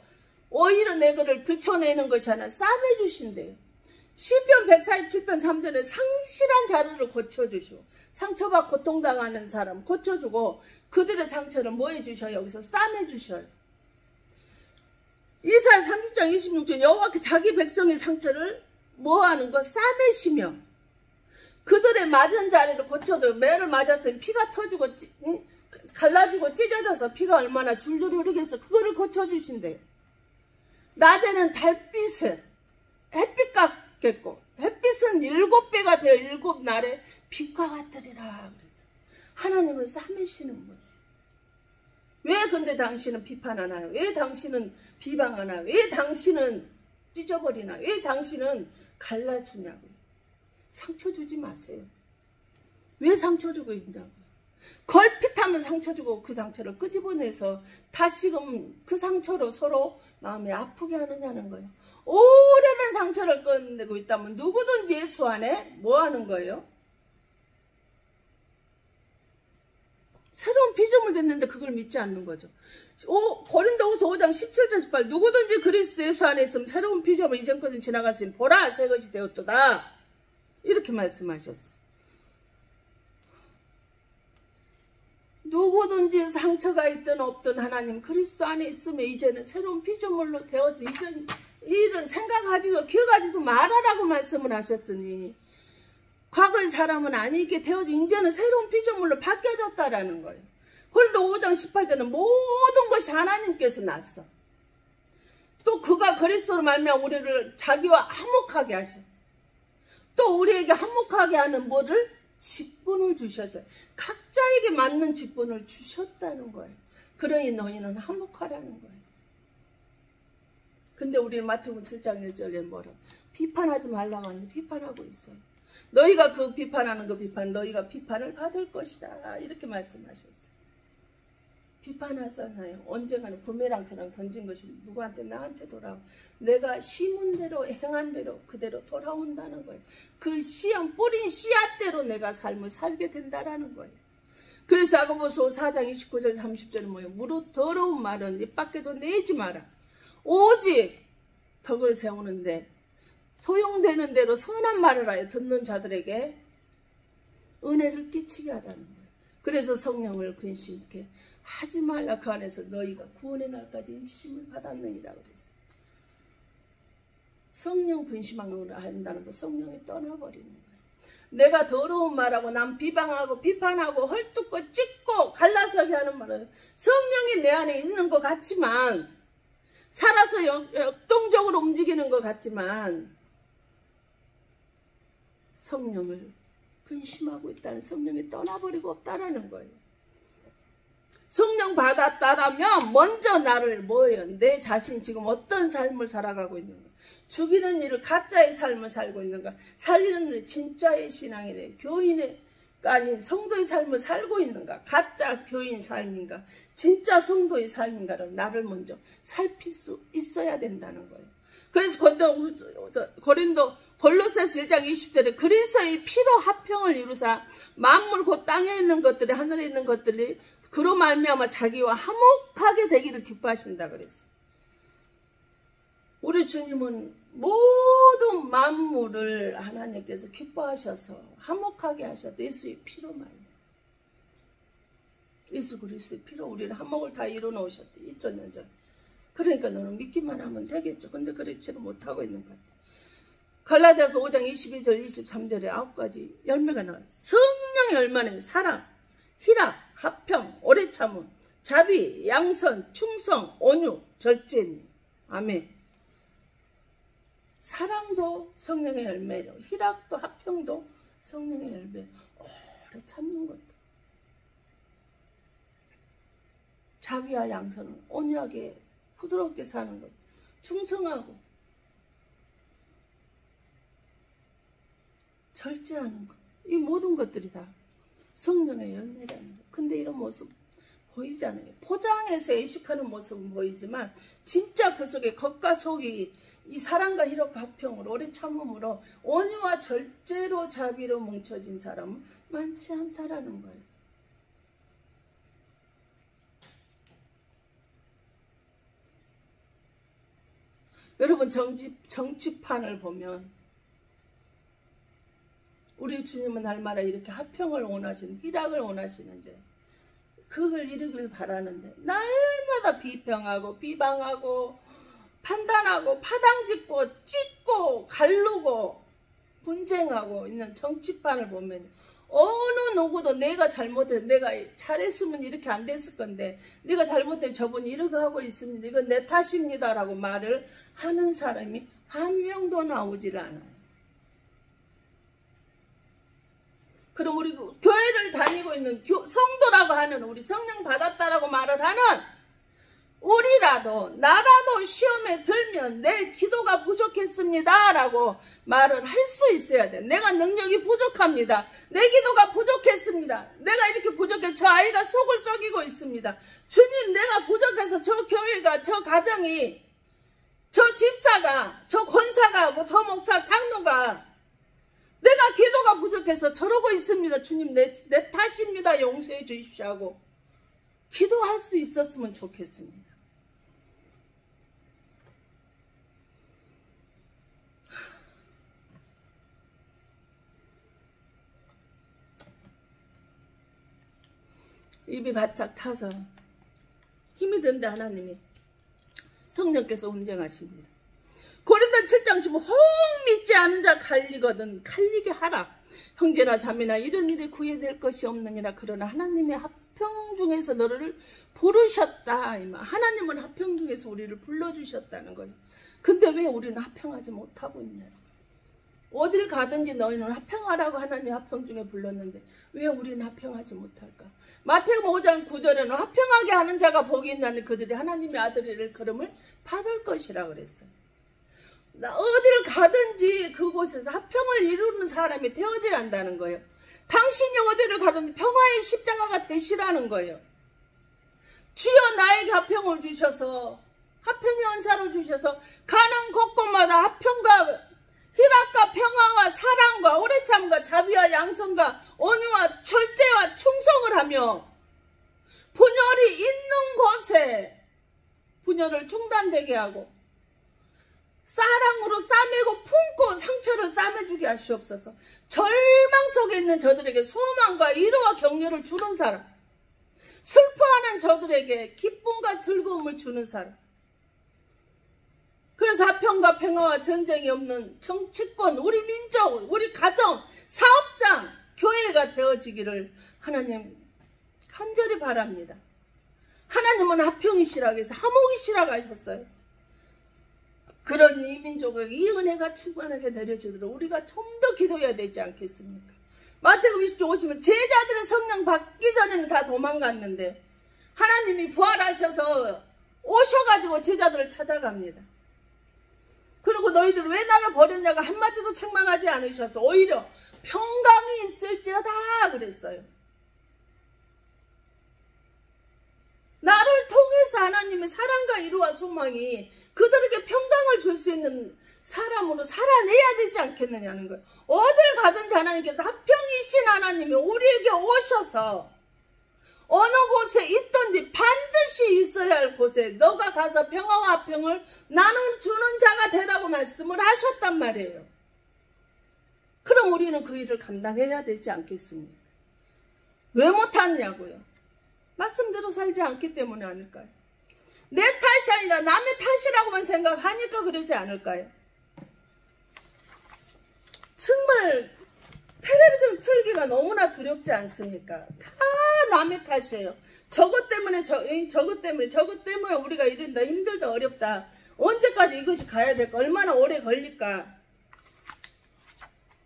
오히려 내 거를 들춰내는 것이 아니라 싸매주신대요. 시편 147편 3절에 상실한 자들을 고쳐주시고 상처받고 고통당하는 사람 고쳐주고 그들의 상처를 뭐 해주셔요? 여기서 싸매주셔요. 이사야 30장 26절 여호와께 자기 백성의 상처를 뭐하는 거? 싸매시며 그들의 맞은 자리를 고쳐도 매를 맞았으면 피가 터지고 갈라지고 찢어져서 피가 얼마나 줄줄 흐르겠어. 그거를 고쳐주신대요. 낮에는 달빛을 햇빛 같겠고 햇빛은 7배가 되어 7날에 빛과 같으리라. 그래서 하나님은 싸매시는 분이에요. 왜 근데 당신은 비판하나요? 왜 당신은 비방하나요? 왜 당신은 찢어버리나요? 왜 당신은 갈라주냐고요? 상처 주지 마세요. 왜 상처 주고 있냐고요? 걸핏하면 상처 주고 그 상처를 끄집어내서 다시금 그 상처로 서로 마음이 아프게 하느냐는 거예요. 오래된 상처를 꺼내고 있다면 누구든지 예수 안에 뭐 하는 거예요? 새로운 피조물 됐는데 그걸 믿지 않는 거죠. 고린도후서 5장 17절 18 누구든지 그리스도 예수 안에 있으면 새로운 피조물 이전 것은 지나갔으니 보라 새 것이 되었도다. 이렇게 말씀하셨어요. 누구든지 상처가 있든 없든 하나님 그리스도 안에 있으면 이제는 새로운 피조물로 되어서 이전 일은 생각하지도 기억하지도 말아라고 말씀을 하셨으니 과거의 사람은 아니게 되어도 이제는 새로운 피조물로 바뀌어졌다라는 거예요. 그런데 5장 18절은 모든 것이 하나님께서 났어. 또 그가 그리스도로 말미암아 우리를 자기와 화목하게 하셨어. 또 우리에게 화목하게 하는 뭐를? 직분을 주셨어요. 각자에게 맞는 직분을 주셨다는 거예요. 그러니 너희는 화목하라는 거예요. 근데 우리는 마태복음 7장 1절에 뭐라? 비판하지 말라고 하는데 비판하고 있어요. 너희가 그 비판하는 그 비판 너희가 비판을 받을 것이다. 이렇게 말씀하셨어요. 비판하잖아요. 언젠가는 부메랑처럼 던진 것이 누구한테 나한테 돌아오고 내가 심은 대로 행한 대로 그대로 돌아온다는 거예요. 그 씨앗 뿌린 씨앗대로 내가 삶을 살게 된다라는 거예요. 그래서 야고보서 4장 29절 30절은 뭐예요? 무릇 더러운 말은 입 밖에도 내지 마라. 오직 덕을 세우는데 소용되는 대로 선한 말을 하여 듣는 자들에게 은혜를 끼치게 하라는 거예요. 그래서 성령을 근심케 하지 말라. 그 안에서 너희가 구원의 날까지 인치심을 받았느니라 그랬어요. 성령 근심하는 걸 한다는 거 성령이 떠나버리는 거예요. 내가 더러운 말하고 남 비방하고 비판하고 헐뜯고 찢고 갈라서게 하는 말은 성령이 내 안에 있는 것 같지만 살아서 역동적으로 움직이는 것 같지만 성령을 근심하고 있다는 성령이 떠나버리고 없다라는 거예요. 성령 받았다라면 먼저 나를 뭐예요? 내 자신 지금 어떤 삶을 살아가고 있는가? 죽이는 일을 가짜의 삶을 살고 있는가? 살리는 일을 진짜의 신앙이래. 교인의 아닌 성도의 삶을 살고 있는가? 가짜 교인 삶인가? 진짜 성도의 삶인가를 나를 먼저 살필 수 있어야 된다는 거예요. 그래서 골로새서 1장 20절에 그리스도의 피로 화평을 이루사 만물 곧 땅에 있는 것들이 하늘에 있는 것들이 그로 말미암아 자기와 화목하게 되기를 기뻐하신다 그랬어요. 우리 주님은 모든 만물을 하나님께서 기뻐하셔서 화목하게 하셨다. 예수의 피로 말이에요. 예수 그리스도의 피로 우리를 화목을 다 이뤄놓으셨대. 2000년 전. 그러니까 너는 믿기만 하면 되겠죠. 근데 그렇지는 못하고 있는 것 같아. 갈라디아서 5장 21절 23절에 9가지 열매가 나와요. 성령의 열매는 사랑, 희락, 화평, 오래 참음, 자비, 양선, 충성, 온유, 절제니. 아멘. 사랑도 성령의 열매로, 희락도 화평도 성령의 열매. 오래 참는 것도. 자비와 양선은 온유하게 부드럽게 사는 것. 충성하고 절제하는 것. 이 모든 것들이 다 성령의 열매라는 것. 근데 이런 모습 보이지 않아요. 포장해서 의식하는 모습은 보이지만 진짜 그 속에 겉과 속이 이 사랑과 희락과 화평으로 오래 참음으로 온유와 절제로 자비로 뭉쳐진 사람은 많지 않다라는 거예요. 여러분 정치판을 보면 우리 주님은 날마다 이렇게 화평을 원하시는 희락을 원하시는데 그걸 이루길 바라는데 날마다 비평하고 비방하고 판단하고 파당짓고 찢고 갈르고 분쟁하고 있는 정치판을 보면 어느 누구도 내가 잘못해 내가 잘했으면 이렇게 안 됐을 건데 내가 잘못해 저분이 이렇게 하고 있습니다. 이건 내 탓입니다 라고 말을 하는 사람이 한 명도 나오질 않아요. 그럼 우리 교회를 다니고 있는 성도라고 하는 우리 성령 받았다라고 말을 하는 우리라도 나라도 시험에 들면 내 기도가 부족했습니다 라고 말을 할 수 있어야 돼. 내가 능력이 부족합니다. 내 기도가 부족했습니다. 내가 이렇게 부족해 저 아이가 속을 썩이고 있습니다. 주님 내가 부족해서 저 교회가 저 가정이 저 집사가 저 권사가 저 목사 장로가 내가 기도가 부족해서 저러고 있습니다. 주님 내 탓입니다. 용서해 주십시오 하고 기도할 수 있었으면 좋겠습니다. 입이 바짝 타서 힘이 든데 하나님이 성령께서 운행하십니다. 고린도 7장 15 혹 믿지 않은 자 갈리거든 갈리게 하라. 형제나 자매나 이런 일에 구애될 것이 없느니라. 그러나 하나님의 합평 중에서 너를 부르셨다. 하나님은 합평 중에서 우리를 불러주셨다는 거예요. 근데 왜 우리는 합평하지 못하고 있냐. 어딜 가든지 너희는 합평하라고 하나님 합평 중에 불렀는데 왜 우리는 합평하지 못할까. 마태복음 5장 9절에는 합평하게 하는 자가 복이 있나니 그들이 하나님의 아들이를 걸음을 받을 것이라 그랬어요. 어딜 가든지 그곳에서 합평을 이루는 사람이 되어져야 한다는 거예요. 당신이 어디를 가든지 평화의 십자가가 되시라는 거예요. 주여 나에게 합평을 주셔서 합평의 은사를 주셔서 가는 곳곳마다 합평과 희락과 평화와 사랑과 오래 참과 자비와 양선과 온유와 절제와 충성을 하며 분열이 있는 곳에 분열을 중단되게 하고 사랑으로 싸매고 품고 상처를 싸매주게 하시옵소서. 절망 속에 있는 저들에게 소망과 위로와 격려를 주는 사람, 슬퍼하는 저들에게 기쁨과 즐거움을 주는 사람. 그래서 화평과 평화와 전쟁이 없는 정치권, 우리 민족, 우리 가정, 사업장, 교회가 되어지기를 하나님 간절히 바랍니다. 하나님은 화평이시라고 해서 화목이시라고 하셨어요. 그런 이 민족에게 이 은혜가 충만하게 내려지도록 우리가 좀 더 기도해야 되지 않겠습니까? 마태복음 20장 오시면 제자들은 성령 받기 전에는 다 도망갔는데 하나님이 부활하셔서 오셔가지고 제자들을 찾아갑니다. 그리고 너희들 왜 나를 버렸냐고 한마디도 책망하지 않으셔서 오히려 평강이 있을지어다 그랬어요. 나를 통해서 하나님의 사랑과 위로와 소망이 그들에게 평강을 줄 수 있는 사람으로 살아내야 되지 않겠느냐는 거예요. 어딜 가든지 하나님께서 합평이신 하나님이 우리에게 오셔서 어느 곳에 있든지 반드시 있어야 할 곳에 너가 가서 평화와 화평을 나눠주는 자가 되라고 말씀을 하셨단 말이에요. 그럼 우리는 그 일을 감당해야 되지 않겠습니까? 왜 못하냐고요? 말씀대로 살지 않기 때문에 아닐까요? 내 탓이 아니라 남의 탓이라고만 생각하니까 그러지 않을까요? 정말 텔레비전 틀기가 너무나 두렵지 않습니까? 다 남의 탓이에요. 저것 때문에 저것 때문에 우리가 이런다, 힘들다, 어렵다. 언제까지 이것이 가야 될까? 얼마나 오래 걸릴까?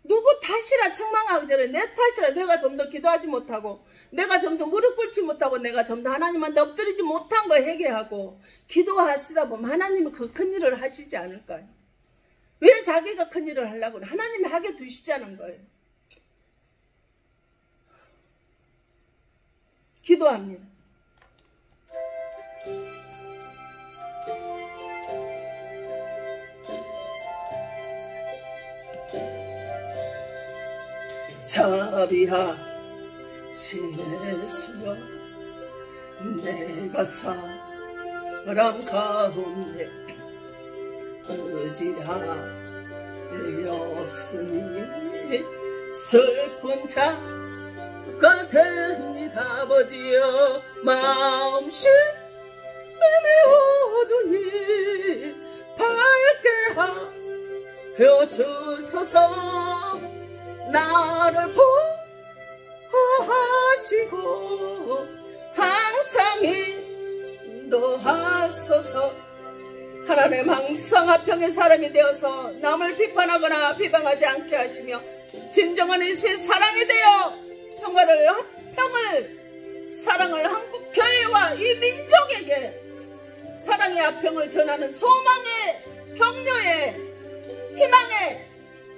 누구 탓이라 책망하기 전에 내 탓이라, 내가 좀 더 기도하지 못하고, 내가 좀 더 무릎 꿇지 못하고, 내가 좀 더 하나님한테 엎드리지 못한 거 회개하고 기도하시다 보면 하나님은 그 큰일을 하시지 않을까요? 왜 자기가 큰일을 하려고 그래? 하나님이 하게 두시자는 거예요. 기도합니다. 자비하시네 주여, 내가 사람 가운데 의지함이 없으니 슬픈 자가 됩니다. 아버지여, 마음씨 어두니 밝게 하여 주소서. 나를 보호하시고 항상 인도하소서. 하나님, 항상 화평의 사람이 되어서 남을 비판하거나 비방하지 않게 하시며 진정한 이세 사람이 되어 평화를, 화평을, 사랑을 한국교회와 이 민족에게 사랑의 화평을 전하는 소망의, 격려의, 희망의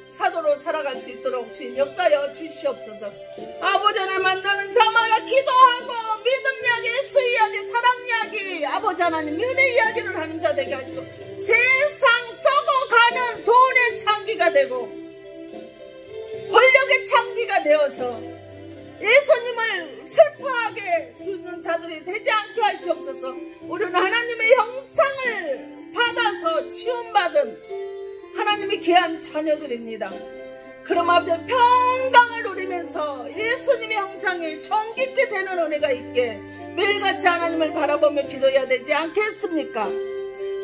사도로 살아갈 수 있도록 주님 역사여 주시옵소서. 아버지 하나님, 만나는 자마다 기도하고 믿음 이야기, 예수 이야기, 사랑 이야기, 아버지 하나님 은혜 이야기를 하는 자 되게 하시고, 세상 썩어가는 돈의 창기가 되고 권력의 창기가 되어서 예수님을 슬퍼하게 두는 자들이 되지 않게 하시옵소서. 우리는 하나님의 형상을 받아서 치움받은 하나님의 귀한 자녀들입니다. 그럼 아버지, 평강을 누리면서 예수님의 형상에 정깊게 되는 은혜가 있게 매일같이 하나님을 바라보며 기도해야 되지 않겠습니까?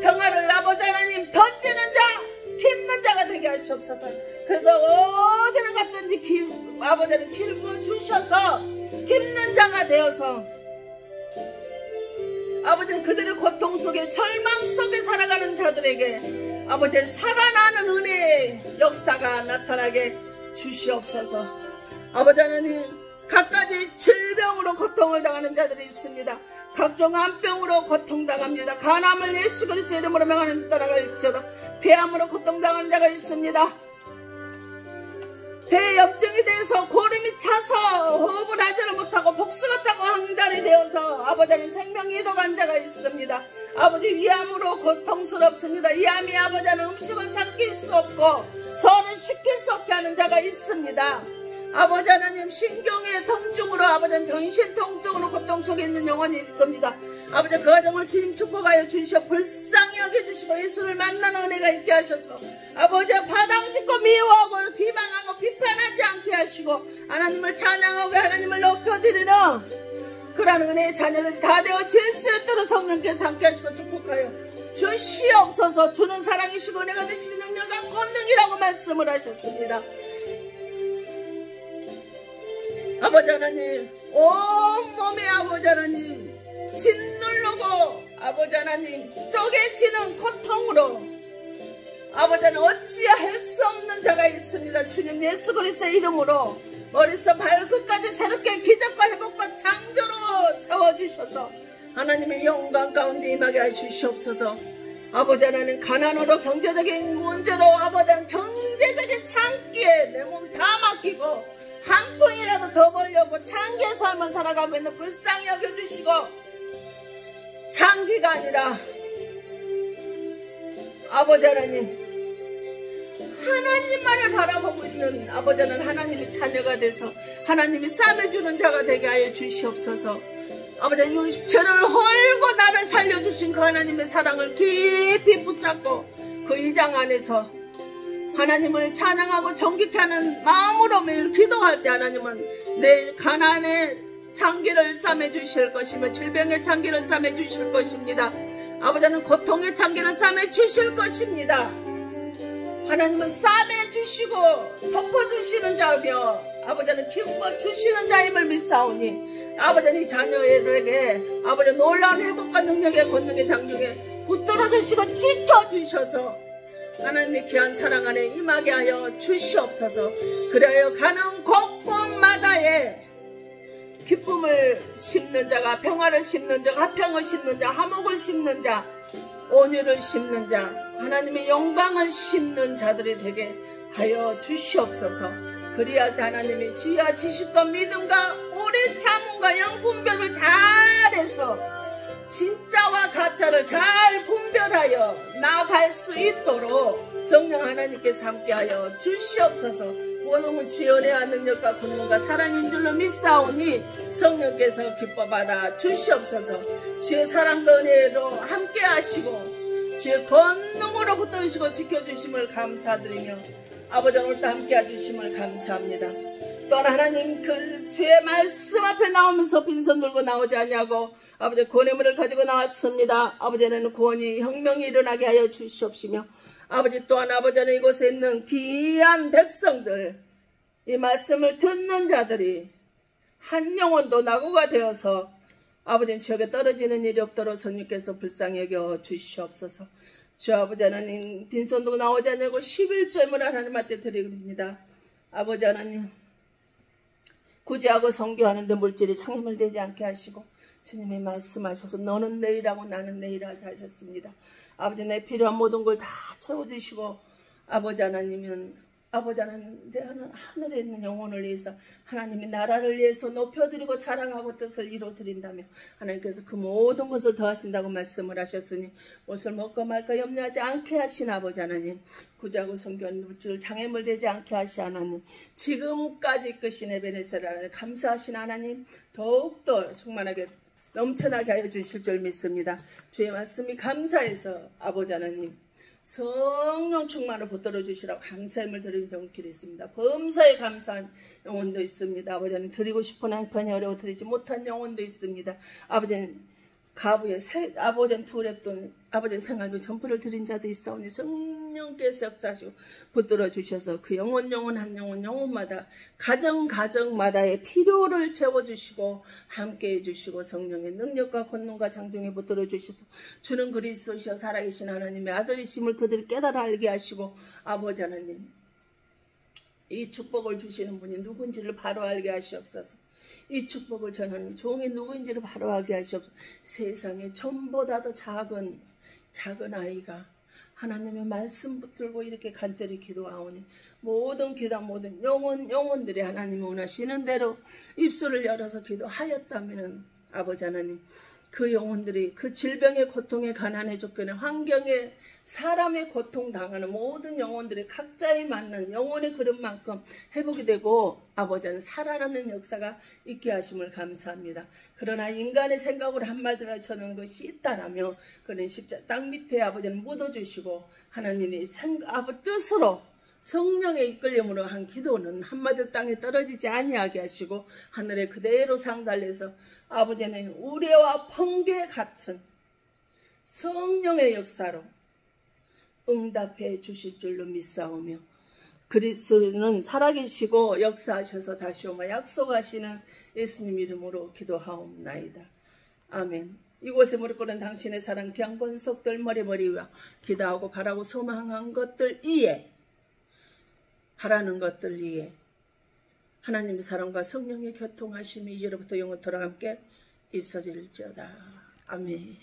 평화를 아버지 하나님 던지는 자, 깁는 자가 되게 하시옵소서. 그래서 어디를 갔든지 아버지는 길고 주셔서 깁는 자가 되어서 아버지는 그들의 고통 속에, 절망 속에 살아가는 자들에게 아버지 살아나는 은혜의 역사가 나타나게 주시옵소서. 아버지 하나님, 각가지 질병으로 고통을 당하는 자들이 있습니다. 각종 암병으로 고통당합니다. 간암을 예수 그리스도의 이름으로 명하는 자가 있어도 폐암으로 고통당하는 자가 있습니다. 폐염증이 되어서 고름이 차서 호흡을 하지를 못하고 복수가 타고 항달이 되어서 아버지 하나님 생명이 이동한 자가 있습니다. 아버지, 위암으로 고통스럽습니다. 위암이 아버지 하나님 음식을 삼킬 수 없고 선을 시킬 수 없게 하는 자가 있습니다. 아버지 하나님, 신경의 통증으로 아버지 하나님 전신 통증으로 고통 속에 있는 영혼이 있습니다. 아버지, 그 가정을 주님 축복하여 주시어 불쌍히 여겨주시고 예수를 만나는 은혜가 있게 하셔서 아버지, 바닥짓고 미워하고 비방하고 비판하지 않게 하시고 하나님을 찬양하고 하나님을 높여드리는 그러한 은혜의 자녀들이 다 되어 예수의 뜻으로 성령께서 함께 하시고 축복하여 주시옵소서. 주는 사랑이시고 은혜가 되시는 능력과 권능이라고 말씀을 하셨습니다. 아버지 하나님, 온몸에 아버지 하나님 짓누르고 아버지 하나님 쪼개지는 고통으로 아버지 하나님 어찌할 수 없는 자가 있습니다. 주님 예수 그리스도의 이름으로 머리서 발끝까지 새롭게 기적과 회복과 창조로 채워주셔서 하나님의 영광 가운데 임하게 해주시옵소서. 아버지 하나님, 가난으로 경제적인 문제로 아버지 하나님 경제적인 창기에 내 몸 다 막히고 한 푼이라도 더 벌려고 창기의 삶을 살아가고 있는 불쌍히 여겨주시고, 창기가 아니라 아버지 하나님 하나님만을 바라보고 있는 아버지 하나님, 하나님의 자녀가 돼서 하나님이 쌈해주는 자가 되게 하여 주시옵소서. 아버지 하나님, 육체를 헐고 나를 살려주신 그 하나님의 사랑을 깊이 붙잡고 그 이장 안에서 하나님을 찬양하고 정직케 하는 마음으로 매일 기도할 때 하나님은 내 가난의 창기를 싸매 주실 것이며 질병의 창기를 싸매 주실 것입니다. 아버지는 고통의 창기를 싸매 주실 것입니다. 하나님은 싸매 주시고 덮어주시는 자며 아버지는 기뻐 주시는 자임을 믿사오니 아버지는 이 자녀들에게 아버지 놀라운 회복과 능력의 권능의 장중에 붙들어 주시고 지켜주셔서 하나님의 귀한 사랑 안에 임하게 하여 주시옵소서. 그래야 가는 곳곳마다에 기쁨을 심는 자가 평화를 심는 자, 화평을 심는 자, 화목을 심는 자, 온유를 심는 자, 하나님의 영광을 심는 자들이 되게 하여 주시옵소서. 그리할 때 하나님의 지혜와 지식과 믿음과 오래 참음과 영분별을 잘해서 진짜와 가짜를 잘 분별하여 나아갈 수 있도록 성령 하나님께서 함께하여 주시옵소서. 원음은 주의 은혜와 능력과 권능과 사랑인 줄로 믿사오니 성령께서 기뻐받아 주시옵소서. 주의 사랑과 은혜로 함께하시고 주의 권능으로 붙들으시고 지켜주심을 감사드리며 아버지 오늘도 함께해 주심을 감사합니다. 또한 하나님 그 주의 말씀 앞에 나오면서 빈손 들고 나오지 않냐고 아버지 권해물을 가지고 나왔습니다. 아버지는 구원이 혁명이 일어나게 하여 주시옵시며 아버지 또한 아버지는 이곳에 있는 귀한 백성들 이 말씀을 듣는 자들이 한 영혼도 낙오가 되어서 아버지는 지옥에 떨어지는 일이 없도록 성령께서 불쌍히 여겨 주시옵소서. 주 아버지 하나님 빈손 들고 나오지 않냐고 11조임을 하나님한테 드립니다. 아버지 하나님 구제하고 성교하는데 물질이 장애물 되지 않게 하시고 주님이 말씀하셔서 너는 내일하고 나는 내일 하자 하셨습니다. 아버지 내 필요한 모든 걸 다 채워주시고 아버지 하나님은 아버지 하나님 내 하늘에 있는 영혼을 위해서 하나님의 나라를 위해서 높여드리고 자랑하고 뜻을 이루어드린다며 하나님께서 그 모든 것을 더하신다고 말씀을 하셨으니 무엇을 먹고 말까 염려하지 않게 하신 아버지 하나님 구제하고 성교하는 물질을 장애물 되지 않게 하신 하나님 지금까지 끄신 에베네셀 하나님 감사하신 하나님 더욱더 충만하게 넘쳐나게 하여 주실 줄 믿습니다. 주의 말씀이 감사해서 아버지 하나님 성령 충만을 붙들어 주시라고 감사함을 드리는 정길이 있습니다. 범사에 감사한 영혼도 있습니다. 아버지는 드리고 싶은 형편이 어려워 드리지 못한 영혼도 있습니다. 아버지는 가부에 아버지는 두랩돈 아버지는 생활비 전부를 드린 자도 있사오니 성령께서 역사하시고 붙들어 주셔서 그 영혼 한 영혼마다 가정마다의 필요를 채워주시고 함께해 주시고 성령의 능력과 권능과 장중에 붙들어 주셔서 주는 그리스도시여 살아계신 하나님의 아들이심을 그들이 깨달아 알게 하시고 아버지 하나님 이 축복을 주시는 분이 누군지를 바로 알게 하시옵소서. 이 축복을 전하는 종이 누구인지를 바로 알게 하시옵소서. 세상에 전보다도 작은 아이가 하나님의 말씀 붙들고 이렇게 간절히 기도하오니 모든 기도 모든 영혼들이 하나님 원하시는 대로 입술을 열어서 기도하였다면 아버지 하나님 그 영혼들이 그 질병의 고통에 가난의 조건에 환경에 사람의 고통당하는 모든 영혼들이 각자에 맞는 영혼의 그릇만큼 회복이 되고 아버지는 살아나는 역사가 있게 하심을 감사합니다. 그러나 인간의 생각으로 한마디로 전하는 것이 있다라며 그런 십자가 땅 밑에 아버지는 묻어주시고 하나님의 뜻으로 성령의 이끌림으로 한 기도는 한마디 땅에 떨어지지 아니하게 하시고 하늘에 그대로 상달래서 아버지는 우레와 번개 같은 성령의 역사로 응답해 주실 줄로 믿사오며 그리스도는 살아계시고 역사하셔서 다시 오마 약속하시는 예수님 이름으로 기도하옵나이다. 아멘. 이곳에 무릎 꿇은 당신의 사랑 귀한 권속들 머리와 기도하고 바라고 소망한 것들 이에 바라는 것들 위에 하나님의 사랑과 성령의 교통하심이 이제로부터 영원토록 함께 있어질지어다. 아멘.